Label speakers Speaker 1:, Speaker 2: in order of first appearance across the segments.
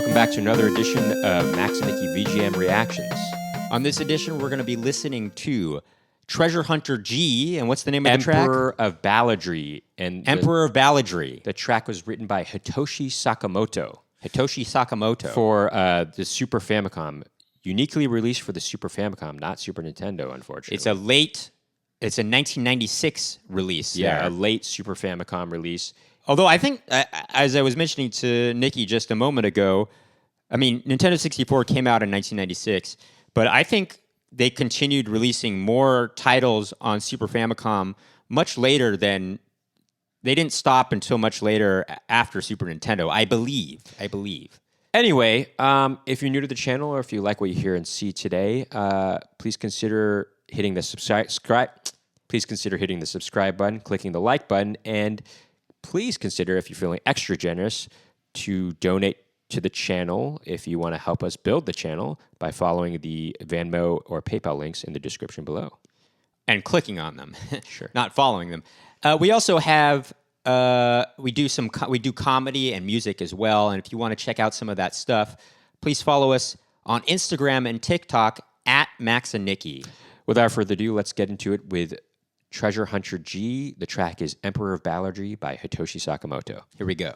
Speaker 1: Welcome back to another edition of Max Nicky VGM Reactions. On this edition, we're going to be listening to Treasure Hunter G, and what's the name of the track?
Speaker 2: Emperor of Balladry. And
Speaker 1: Emperor of Balladry.
Speaker 2: the track was written by Hitoshi Sakimoto
Speaker 1: Hitoshi Sakimoto.
Speaker 2: for the Super Famicom. Uniquely released for the Super Famicom, not Super Nintendo, unfortunately.
Speaker 1: It's a 1996 release.
Speaker 2: Yeah,
Speaker 1: there.
Speaker 2: a late Super Famicom release.
Speaker 1: Although I think, as I was mentioning to Nikki just a moment ago, I mean, Nintendo 64 came out in 1996, but I think they continued releasing more titles on Super Famicom much later than... They didn't stop until much later after Super Nintendo, I believe.
Speaker 2: Anyway, if you're new to the channel or if you like what you hear and see today, please consider hitting the subscribe. Please consider hitting the subscribe button, clicking the like button, and please consider, if you're feeling extra generous, to donate to the channel if you want to help us build the channel by following the Venmo or PayPal links in the description below.
Speaker 1: And clicking on them.
Speaker 2: Sure.
Speaker 1: Not following them. We also have... we do comedy and music as well, and if you want to check out some of that stuff, please follow us on Instagram and TikTok at Max and Nicky.
Speaker 2: Without further ado, let's get into it with Treasure Hunter G. The track is Emperor of Balladry by Hitoshi Sakimoto.
Speaker 1: Here we go.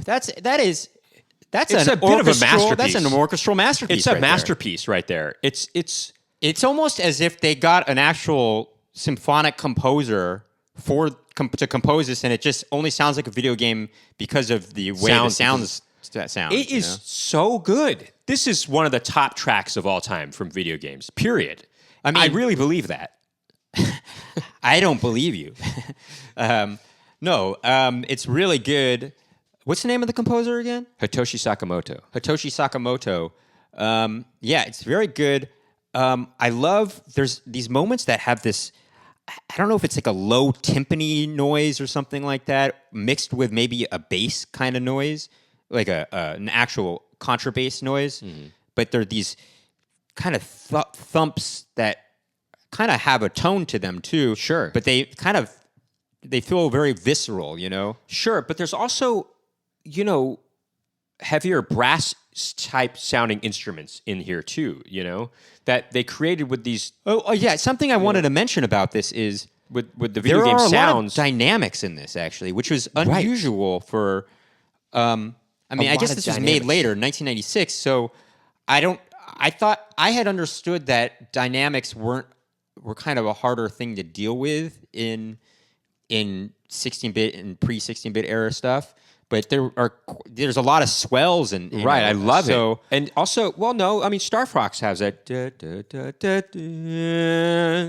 Speaker 1: That's
Speaker 2: It's
Speaker 1: an
Speaker 2: a bit of a
Speaker 1: orchestral.
Speaker 2: masterpiece.
Speaker 1: That's an orchestral masterpiece.
Speaker 2: It's a
Speaker 1: right there.
Speaker 2: masterpiece right there.
Speaker 1: It's almost as if they got an actual symphonic composer to compose this, and it just only sounds like a video game because of the way the sounds.
Speaker 2: It is so good. This is one of the top tracks of all time from video games. Period. I mean, I really believe that.
Speaker 1: I don't believe you. No, it's really good. What's the name of the composer again?
Speaker 2: Hitoshi Sakimoto.
Speaker 1: Hitoshi Sakimoto. Yeah, it's very good. I love, there's these moments that have this, I don't know if it's like a low timpani noise or something like that, mixed with maybe a bass kind of noise, like an actual contrabass noise. Mm-hmm. But there are these kind of thumps that kind of have a tone to them too.
Speaker 2: Sure.
Speaker 1: But they feel very visceral, you know?
Speaker 2: Sure, but there's also, you know, heavier brass type sounding instruments in here too, you know, that they created with these.
Speaker 1: Oh yeah. Something I wanted to mention about this is
Speaker 2: with the video game sounds.
Speaker 1: There are a lot of dynamics in this actually, which was unusual for. I mean, I guess this was made later, 1996. So I thought I had understood that dynamics were kind of a harder thing to deal with in 16-bit and pre-16-bit era stuff. But there's a lot of swells and
Speaker 2: right. I love it. And also, well, no, I mean Star Fox has that.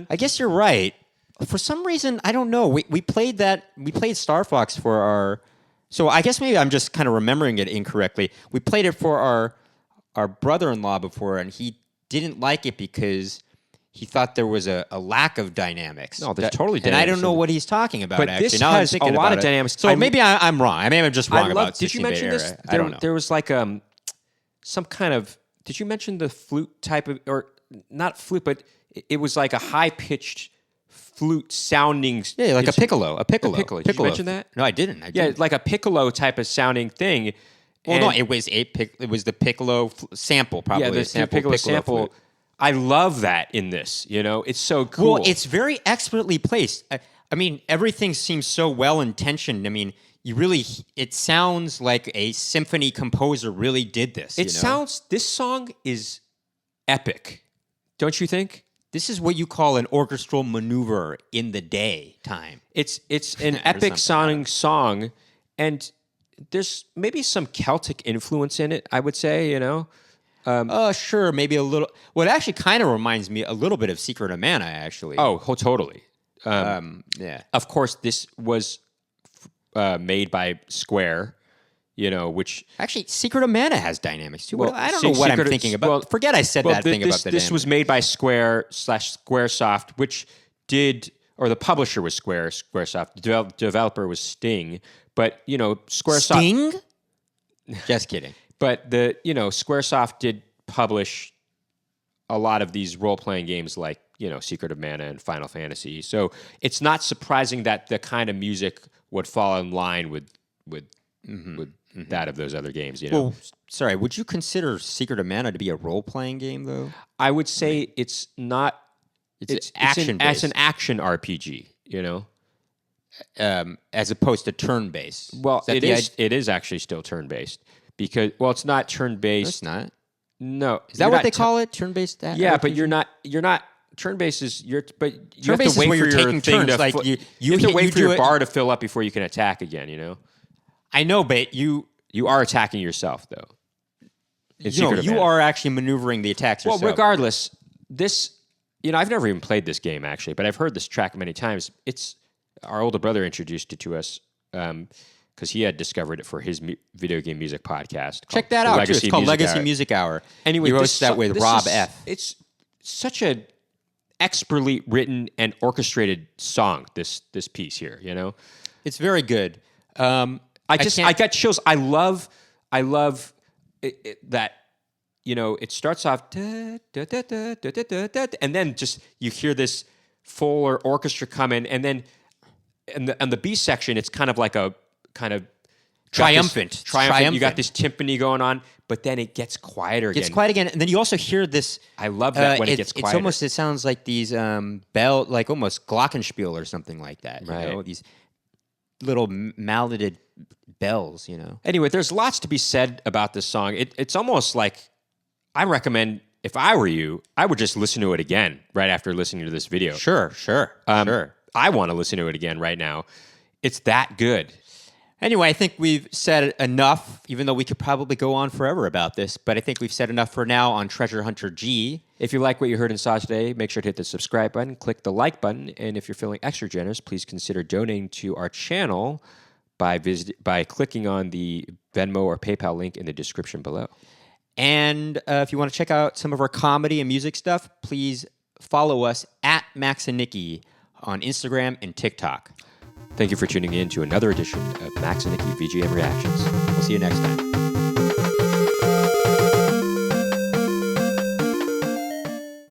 Speaker 1: I guess you're right. For some reason, I don't know. We played that. We played Star Fox for our. So I guess maybe I'm just kind of remembering it incorrectly. We played it for our brother-in-law before, and he didn't like it because he thought there was a lack of dynamics.
Speaker 2: No, there's totally dynamics.
Speaker 1: And I don't know what he's talking about,
Speaker 2: but
Speaker 1: actually.
Speaker 2: This
Speaker 1: now
Speaker 2: has
Speaker 1: I'm thinking
Speaker 2: a lot
Speaker 1: about
Speaker 2: of dynamics.
Speaker 1: So maybe I'm wrong. I may be just wrong about 16-bit
Speaker 2: Did you mention
Speaker 1: era.
Speaker 2: this?
Speaker 1: I don't know.
Speaker 2: There was like some kind of... Did you mention the flute type of... Or not flute, but it was like a high-pitched flute sounding...
Speaker 1: Yeah, like a piccolo.
Speaker 2: Did you mention that?
Speaker 1: No, I didn't.
Speaker 2: Yeah, like a piccolo type of sounding thing.
Speaker 1: Well, no, it was the piccolo sample, probably.
Speaker 2: Yeah, the piccolo sample. Flute. I love that in this, you know? It's so cool.
Speaker 1: Well, it's very expertly placed. I mean, everything seems so well-intentioned. I mean, it sounds like a symphony composer really did this.
Speaker 2: This song is epic, don't you think?
Speaker 1: This is what you call an orchestral maneuver in the daytime.
Speaker 2: It's an epic sounding song, and there's maybe some Celtic influence in it, I would say, you know?
Speaker 1: Sure, maybe a little. Well, it actually kind of reminds me a little bit of Secret of Mana, actually.
Speaker 2: Oh, totally.
Speaker 1: Yeah.
Speaker 2: Of course, this was made by Square, you know, which...
Speaker 1: Actually, Secret of Mana has dynamics, too. Well, I don't know what I'm thinking about. Well, forget I said that thing about the
Speaker 2: This was made by Squaresoft, which did... Or the publisher was Squaresoft. The developer was Sting. But, you know, Squaresoft...
Speaker 1: Sting? Just kidding.
Speaker 2: But Squaresoft did publish a lot of these role-playing games like, you know, Secret of Mana and Final Fantasy. So it's not surprising that the kind of music would fall in line with that of those other games, you know.
Speaker 1: Well, sorry, would you consider Secret of Mana to be a role-playing game, though?
Speaker 2: I would say it's not.
Speaker 1: It's action-based.
Speaker 2: It's an action RPG, you know.
Speaker 1: As opposed to turn-based.
Speaker 2: Well, it is actually still turn-based. Because, well, it's not turn-based.
Speaker 1: No, it's not.
Speaker 2: No.
Speaker 1: Is that what they call it? Turn-based?
Speaker 2: Yeah, RPG? But you're not, turn-based is, you have
Speaker 1: to wait for your
Speaker 2: taking
Speaker 1: turns.
Speaker 2: You have to wait for your bar to fill up before you can attack again, you know?
Speaker 1: I know, but you
Speaker 2: are attacking yourself, though.
Speaker 1: You are actually maneuvering the attacks yourself.
Speaker 2: Well, regardless, this, you know, I've never even played this game, actually, but I've heard this track many times. Our older brother introduced it to us, because he had discovered it for his video game music podcast.
Speaker 1: Check that out, too. It's called Legacy Music Hour.
Speaker 2: Anyway,
Speaker 1: he hosts that with Rob F.
Speaker 2: It's such a expertly written and orchestrated song, this piece here, you know?
Speaker 1: It's very good.
Speaker 2: I got chills. I love that, you know, it starts off, and then just you hear this fuller orchestra come in, and then in the B section, it's kind of like a triumphant. You got this timpani going on, but then it gets quieter again.
Speaker 1: It's quiet again, and then you also hear this.
Speaker 2: I love that when it gets quieter.
Speaker 1: It sounds like these like almost glockenspiel or something like that.
Speaker 2: Right.
Speaker 1: You know, these little malleted bells, you know.
Speaker 2: Anyway, there's lots to be said about this song. It's almost like I recommend, if I were you, I would just listen to it again right after listening to this video.
Speaker 1: Sure.
Speaker 2: I want to listen to it again right now. It's that good.
Speaker 1: Anyway, I think we've said enough, even though we could probably go on forever about this, but I think we've said enough for now on Treasure Hunter G.
Speaker 2: If you like what you heard and saw today, make sure to hit the subscribe button, click the like button, and if you're feeling extra generous, please consider donating to our channel by clicking on the Venmo or PayPal link in the description below.
Speaker 1: And if you want to check out some of our comedy and music stuff, please follow us at Max and Nicky on Instagram and TikTok.
Speaker 2: Thank you for tuning in to another edition of Max and Nicky VGM Reactions.
Speaker 1: We'll see you next time.